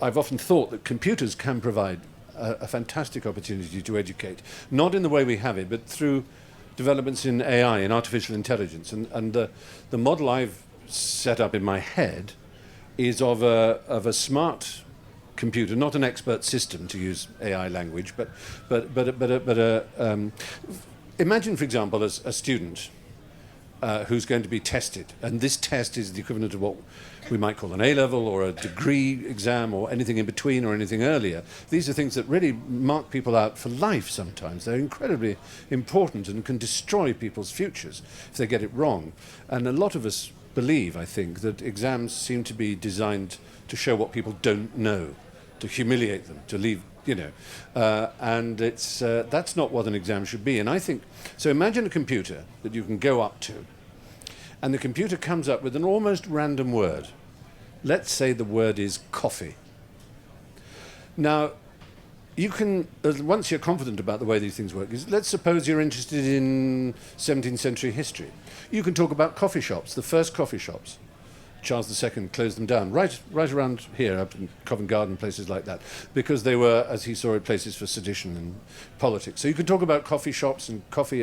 I've often thought that computers can provide a fantastic opportunity to educate, not in the way we have it, but through developments in AI, in artificial intelligence. And the model I've set up in my head is of a smart computer, not an expert system, to use AI language, but imagine, for example, as a student who's going to be tested, and this test is the equivalent of what we might call an A-level or a degree exam or anything in between or anything earlier. These are things that really mark people out for life sometimes. They're incredibly important and can destroy people's futures if they get it wrong. And a lot of us believe, I think, that exams seem to be designed to show what people don't know, to humiliate them, to leave, and it's that's not what an exam should be. And I think, so imagine a computer that you can go up to, and the computer comes up with an almost random word. Let's say the word is coffee. Now, you can, once you're confident about the way these things work, let's suppose you're interested in 17th century history. You can talk about coffee shops, the first coffee shops. Charles II closed them down, right around here, up in Covent Garden, places like that, because they were, as he saw it, places for sedition and politics. So you could talk about coffee shops and coffee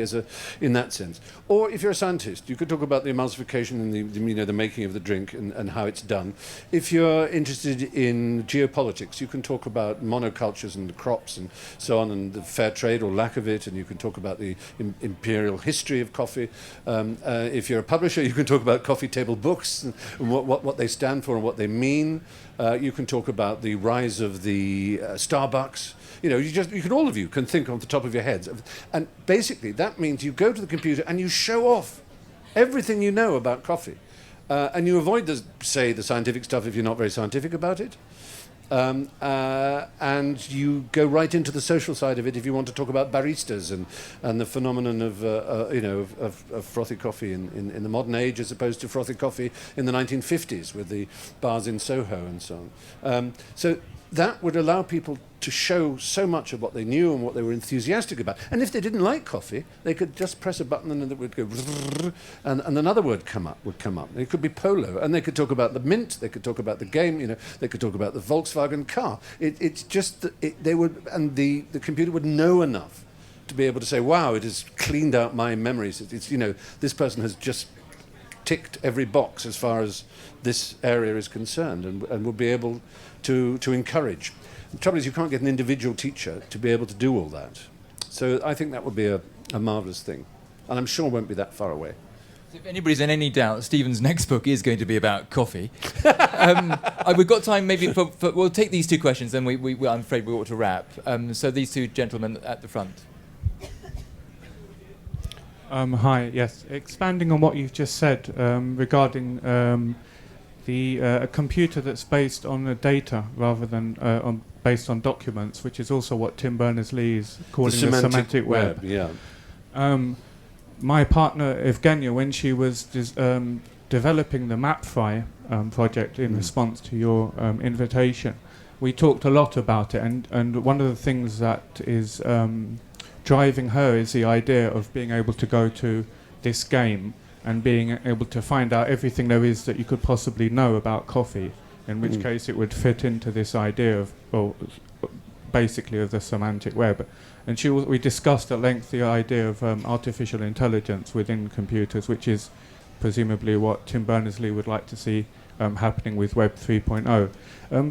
in that sense. Or if you're a scientist, you could talk about the emulsification and the making of the drink and how it's done. If you're interested in geopolitics, you can talk about monocultures and the crops and so on, and the fair trade or lack of it, and you can talk about the imperial history of coffee. If you're a publisher, you can talk about coffee table books and what they stand for and what they mean. You can talk about the rise of the Starbucks. All of you can think off the top of your heads. And basically, that means you go to the computer and you show off everything you know about coffee. And you avoid, the scientific stuff if you're not very scientific about it. And you go right into the social side of it if you want to talk about baristas and the phenomenon of frothy coffee in the modern age as opposed to frothy coffee in the 1950s with the bars in Soho and so on. So that would allow people to show so much of what they knew and what they were enthusiastic about. And if they didn't like coffee, they could just press a button and it would go and another word would come up. It could be polo, and they could talk about the mint, they could talk about the game, they could talk about the Volkswagen car. It's just that the computer would know enough to be able to say, wow, it has cleaned out my memories. It's this person has just ticked every box as far as this area is concerned, and will be able to encourage. The trouble is you can't get an individual teacher to be able to do all that. So I think that would be a marvellous thing. And I'm sure it won't be that far away. If anybody's in any doubt, Stephen's next book is going to be about coffee. We've got time maybe for we'll take these two questions, then I'm afraid we ought to wrap. So these two gentlemen at the front. Hi, yes. Expanding on what you've just said regarding a computer that's based on the data rather than based on documents, which is also what Tim Berners-Lee is calling the semantic web. Yeah. My partner Evgenia, when she was developing the MapFi project in response to your invitation, we talked a lot about it, and one of the things that is driving her is the idea of being able to go to this game and being able to find out everything there is that you could possibly know about coffee, in which case it would fit into this idea of, basically of the semantic web. And we discussed at length the idea of artificial intelligence within computers, which is presumably what Tim Berners-Lee would like to see happening with Web 3.0.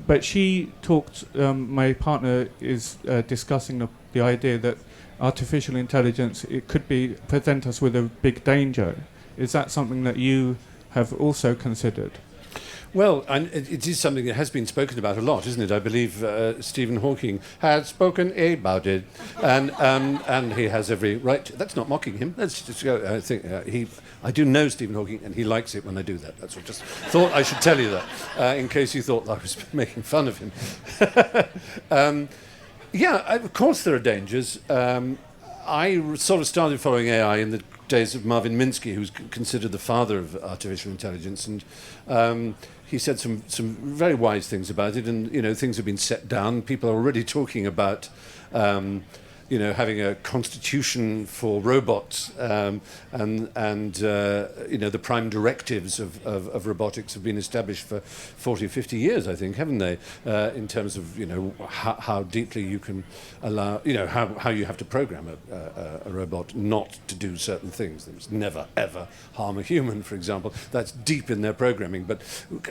But she talked, my partner is discussing the idea that artificial intelligence, it could present us with a big danger. Is that something that you have also considered? Well, and it is something that has been spoken about a lot, isn't it? I believe Stephen Hawking had spoken about it, and he has every right. That's not mocking him. That's just I think I do know Stephen Hawking, and he likes it when I do that. That's what I just thought I should tell you that, in case you thought I was making fun of him. Of course there are dangers. I sort of started following AI in the days of Marvin Minsky, who's considered the father of artificial intelligence, and he said some very wise things about it, and things have been set down. People are already talking about having a constitution for robots, and the prime directives of robotics have been established for 40 or 50 years, I think, haven't they? In terms of how deeply you can allow, how you have to program a robot not to do certain things. They must never ever harm a human, for example. That's deep in their programming. But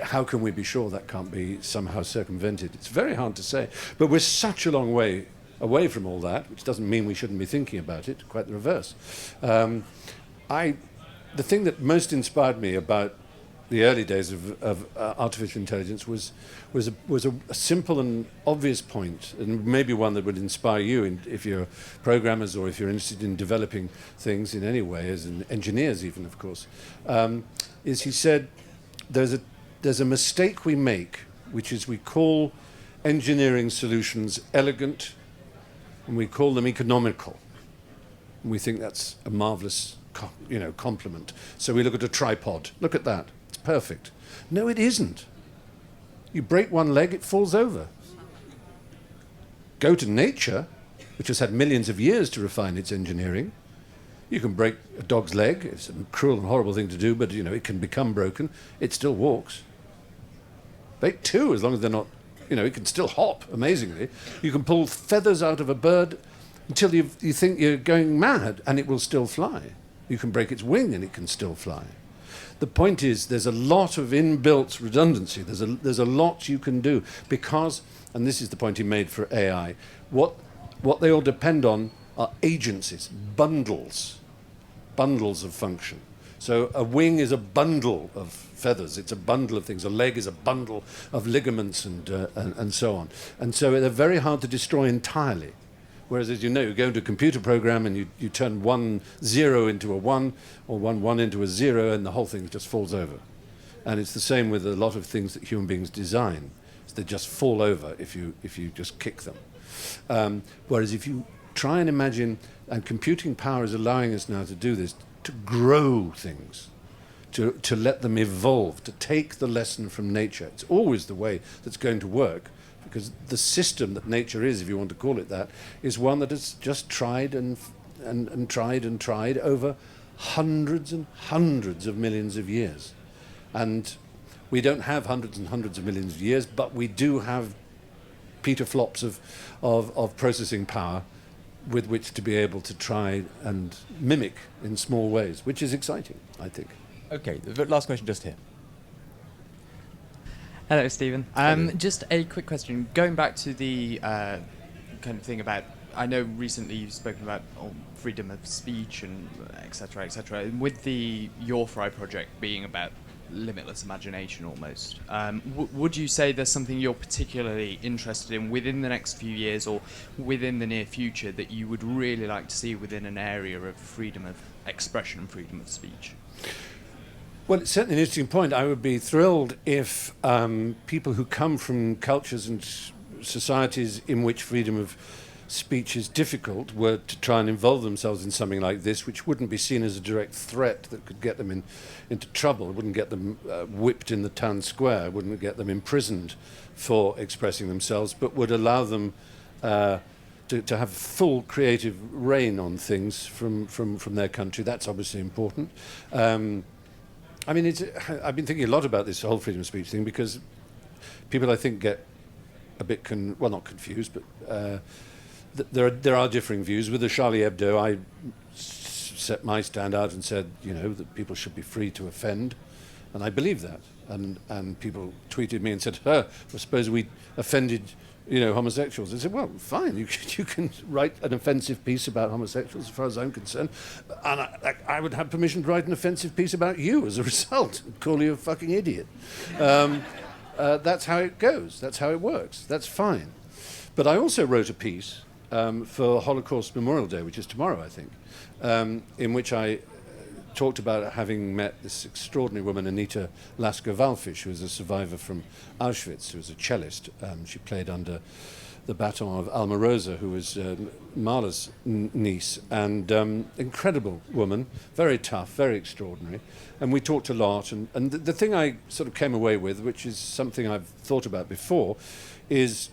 how can we be sure that can't be somehow circumvented? It's very hard to say. But we're such a long way away from all that, which doesn't mean we shouldn't be thinking about it, quite the reverse. The thing that most inspired me about the early days of artificial intelligence was a simple and obvious point, and maybe one that would inspire you if you're programmers or if you're interested in developing things in any way, as engineers even, of course, is he said, there's a mistake we make, which is we call engineering solutions elegant, and we call them economical. And we think that's a marvelous compliment. So we look at a tripod. Look at that. It's perfect. No, it isn't. You break one leg, it falls over. Go to nature, which has had millions of years to refine its engineering. You can break a dog's leg. It's a cruel and horrible thing to do, but it can become broken. It still walks. Break two, as long as they're not, it can still hop, amazingly. You can pull feathers out of a bird until you think you're going mad, and it will still fly. You can break its wing, and it can still fly. The point is, there's a lot of inbuilt redundancy. There's a lot you can do because, and this is the point he made for AI, what they all depend on are agencies, bundles of function. So a wing is a bundle of feathers. It's a bundle of things. A leg is a bundle of ligaments and so on. And so they're very hard to destroy entirely. Whereas, as you know, you go into a computer program and you turn 1 0 into a 1 or 1 1 into a 0, and the whole thing just falls over. And it's the same with a lot of things that human beings design. They just fall over if you just kick them. Whereas if you try and imagine, and computing power is allowing us now to do this, to grow things, to let them evolve, to take the lesson from nature. It's always the way that's going to work, because the system that nature is, if you want to call it that, is one that has just tried and tried over hundreds and hundreds of millions of years. And we don't have hundreds and hundreds of millions of years, but we do have petaflops of processing power with which to be able to try and mimic in small ways, which is exciting, I think. Okay, the last question just here. Hello, Stephen. Hello. Just a quick question. Going back to the kind of thing about, I know recently you've spoken about freedom of speech and et cetera, et cetera. And with the Your Fry project being about limitless imagination almost, would you say there's something you're particularly interested in within the next few years or within the near future that you would really like to see within an area of freedom of expression and freedom of speech? Well, it's certainly an interesting point. I would be thrilled if people who come from cultures and societies in which freedom of speech is difficult were to try and involve themselves in something like this, which wouldn't be seen as a direct threat that could get them into trouble. It wouldn't get them whipped in the town square, wouldn't get them imprisoned for expressing themselves, but would allow them to have full creative reign on things from their country. That's obviously important. I've been thinking a lot about this whole freedom of speech thing because people, I think, get a bit not confused, but there are differing views. With the Charlie Hebdo, I set my stand out and said, that people should be free to offend, and I believe that. And people tweeted me and said, well, suppose we offended, homosexuals. I said, well, fine, you can write an offensive piece about homosexuals, as far as I'm concerned, and I would have permission to write an offensive piece about you as a result, and call you a fucking idiot. That's how it goes. That's how it works. That's fine. But I also wrote a piece for Holocaust Memorial Day, which is tomorrow, I think, in which I talked about having met this extraordinary woman, Anita Lasker-Wallfisch, who was a survivor from Auschwitz, who was a cellist. She played under the baton of Alma Rosa, who was Mahler's niece, and incredible woman, very tough, very extraordinary. And we talked a lot, and the thing I sort of came away with, which is something I've thought about before, is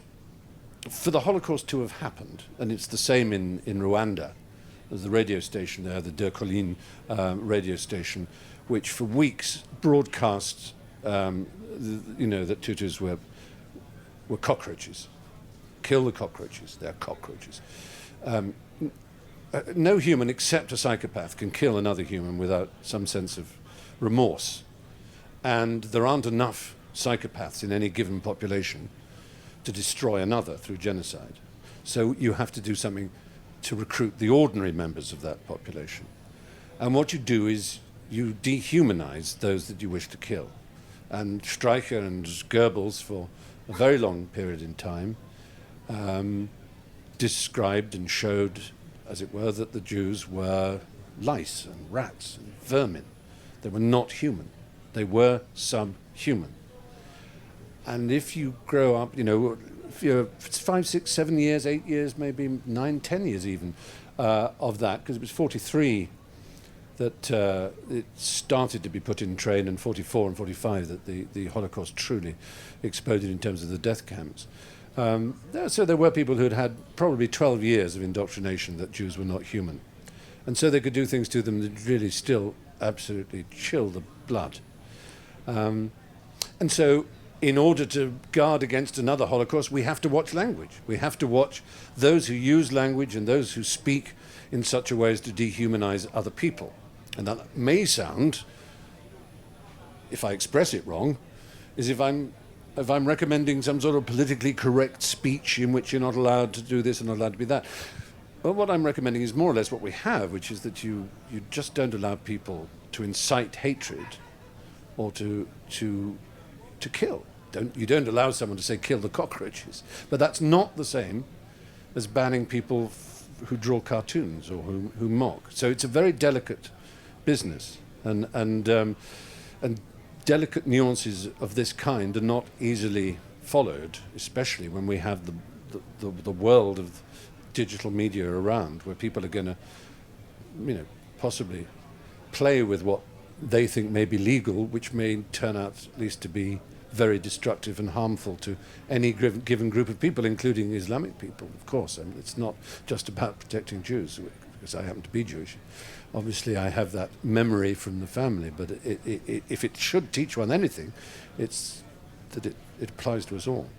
for the Holocaust to have happened, and it's the same in Rwanda, there's the radio station there, the De Colline radio station, which for weeks broadcast, that Tutus were cockroaches. Kill the cockroaches, they're cockroaches. No human except a psychopath can kill another human without some sense of remorse. And there aren't enough psychopaths in any given population to destroy another through genocide. So you have to do something to recruit the ordinary members of that population. And what you do is you dehumanize those that you wish to kill. And Streicher and Goebbels, for a very long period in time, described and showed, as it were, that the Jews were lice and rats and vermin. They were not human. They were subhuman. And if you grow up, if you're 5, 6, 7 years, 8 years, maybe 9, 10 years even, of that, because it was 43 that it started to be put in train, and 44 and 45 that the Holocaust truly exploded in terms of the death camps. So there were people who had probably 12 years of indoctrination that Jews were not human. And so they could do things to them that really still absolutely chill the blood. And so in order to guard against another Holocaust, we have to watch language. We have to watch those who use language and those who speak in such a way as to dehumanize other people. And that may sound, if I express it wrong, is if I'm recommending some sort of politically correct speech in which you're not allowed to do this and not allowed to be that. Well, what I'm recommending is more or less what we have, which is that you just don't allow people to incite hatred or to kill. You don't allow someone to say, kill the cockroaches. But that's not the same as banning people who draw cartoons or who mock. So it's a very delicate business. And delicate nuances of this kind are not easily followed, especially when we have the world of digital media around, where people are going to, possibly play with what they think may be legal, which may turn out at least to be very destructive and harmful to any given group of people, including Islamic people, of course. I mean, it's not just about protecting Jews, because I happen to be Jewish. Obviously, I have that memory from the family, but if it should teach one anything, it's that it applies to us all.